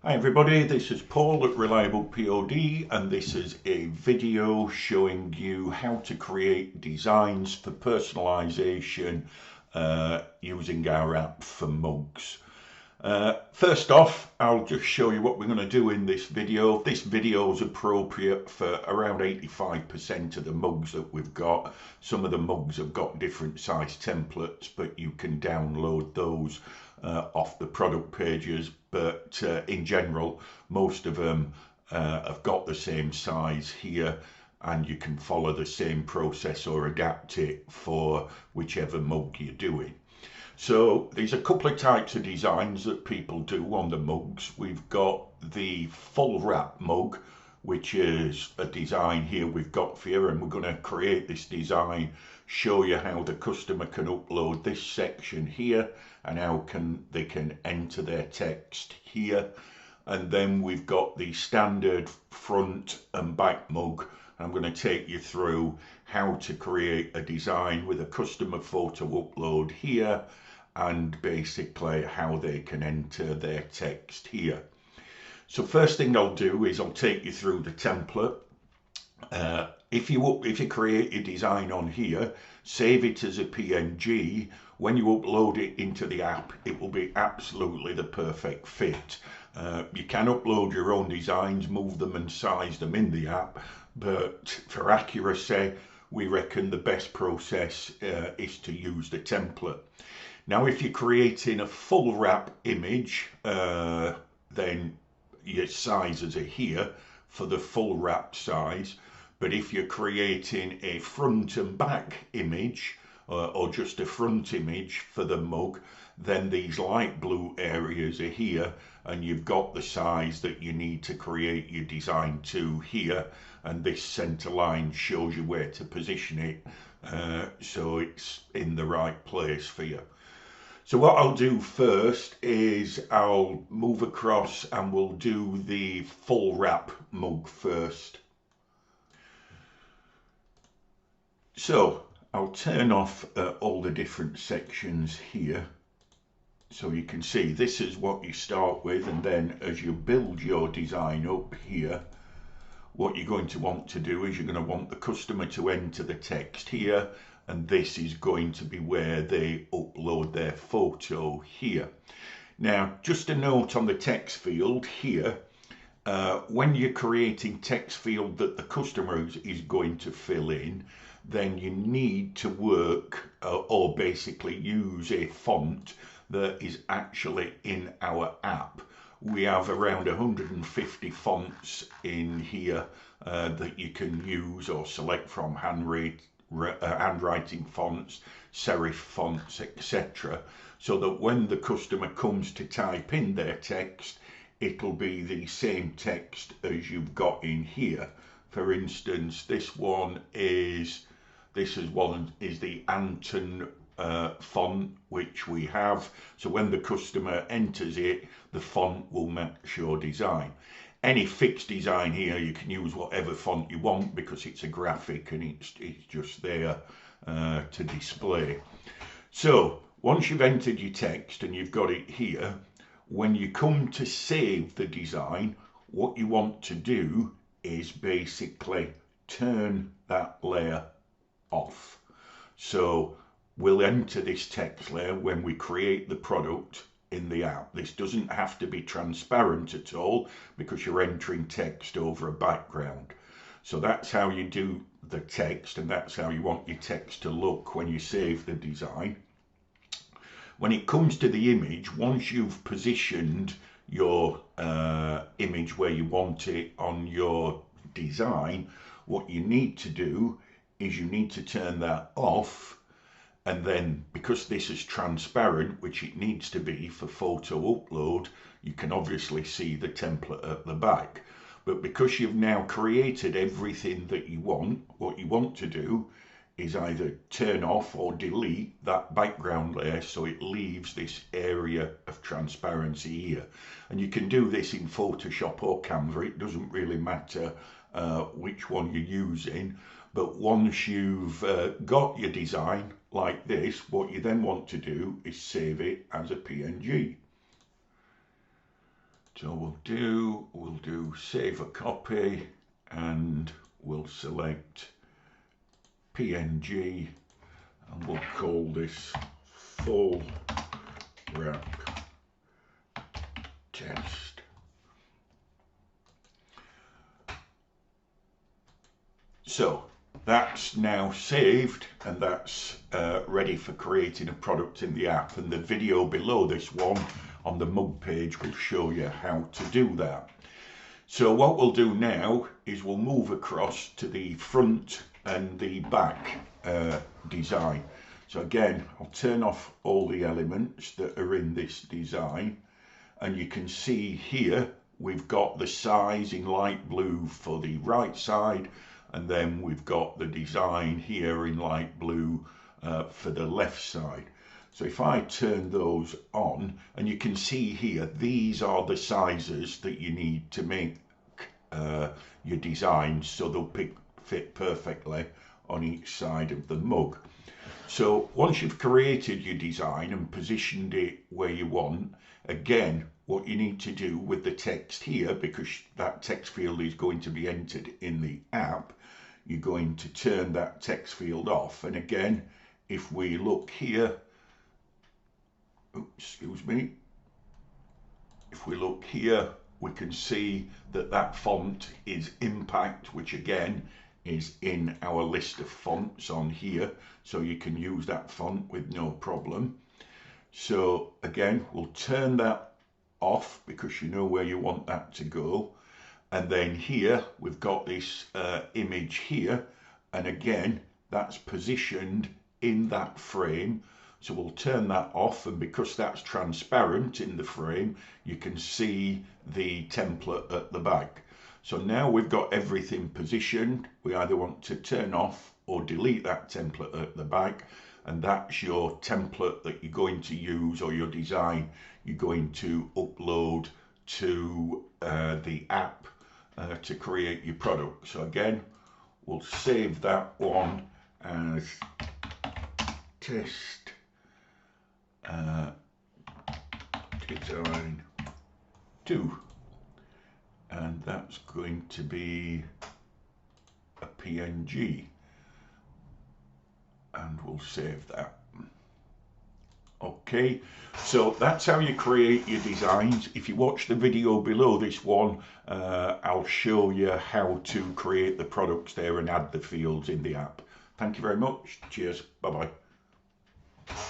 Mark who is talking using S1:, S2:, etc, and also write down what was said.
S1: Hi everybody, this is Paul at Reliable POD, and this is a video showing you how to create designs for personalization using our app for mugs. First off, I'll just show you what we're going to do in this video. This video is appropriate for around 85% of the mugs that we've got. Some of the mugs have got different size templates, but you can download those off the product pages. But in general, most of them have got the same size here, and you can follow the same process or adapt it for whichever mug you're doing. So there's a couple of types of designs that people do on the mugs. We've got the full wrap mug, which is a design here we've got for you, and we're going to create this design, show you how the customer can upload this section here and how they can enter their text here. And then we've got the standard front and back mug. I'm going to take you through how to create a design with a customer photo upload here, and basically how they can enter their text here. So first thing I'll do is I'll take you through the template. If you create your design on here, save it as a PNG. When you upload it into the app, it will be absolutely the perfect fit. You can upload your own designs, move them and size them in the app, but for accuracy, we reckon the best process is to use the template. Now, if you're creating a full wrap image, then your sizes are here for the full wrap size. But if you're creating a front and back image, or just a front image for the mug, then these light blue areas are here, and you've got the size that you need to create your design to here, and this center line shows you where to position it, so it's in the right place for you. So what I'll do first is I'll move across and we'll do the full wrap mug first. So I'll turn off all the different sections here, so you can see this is what you start with, and then as you build your design up here, what you're going to want to do is you're going to want the customer to enter the text here, and this is going to be where they upload their photo here. Now, just a note on the text field here, when you're creating text field that the customer is going to fill in, then you need to work or basically use a font that is actually in our app. We have around 150 fonts in here that you can use or select from: handwriting fonts, serif fonts, etc. So that when the customer comes to type in their text, it'll be the same text as you've got in here. For instance, this one is the Anton font, which we have. So when the customer enters it, the font will match your design. Any fixed design here, you can use whatever font you want because it's a graphic and it's just there to display. So once you've entered your text and you've got it here, when you come to save the design, what you want to do is basically turn that layer off. So we'll enter this text layer when we create the product in the app. This doesn't have to be transparent at all because you're entering text over a background. So that's how you do the text, and that's how you want your text to look when you save the design. When it comes to the image, once you've positioned your image where you want it on your design, what you need to do is you need to turn that off. And then, because this is transparent, which it needs to be for photo upload, you can obviously see the template at the back. But because you've now created everything that you want, what you want to do is either turn off or delete that background layer so it leaves this area of transparency here. And you can do this in Photoshop or Canva. It doesn't really matter which one you're using. But once you've got your design like this, what you then want to do is save it as a PNG. So we'll do save a copy, and we'll select PNG, and we'll call this full wrap test. So that's now saved, and that's ready for creating a product in the app, and the video below this one on the mug page will show you how to do that. So what we'll do now is we'll move across to the front and the back design. So again, I'll turn off all the elements that are in this design, and you can see here we've got the size in light blue for the right side, and then we've got the design here in light blue for the left side. So if I turn those on, and you can see here, these are the sizes that you need to make your designs so they'll fit perfectly on each side of the mug. So once you've created your design and positioned it where you want, again, what you need to do with the text here, because that text field is going to be entered in the app, you're going to turn that text field off. And again, if we look here, excuse me, if we look here, we can see that that font is Impact, which again is in our list of fonts on here, so you can use that font with no problem. So again, we'll turn that off because you know where you want that to go. And then here we've got this image here, and again that's positioned in that frame. So we'll turn that off, and because that's transparent in the frame, you can see the template at the back. So now we've got everything positioned. We either want to turn off or delete that template at the back, and that's your template that you're going to use, or your design you're going to upload to the app to create your product. So again, we'll save that one as test design 2, and that's going to be a PNG, and we'll save that. Okay, so that's how you create your designs. If you watch the video below this one, I'll show you how to create the products there and add the fields in the app. Thank you very much. Cheers. Bye bye.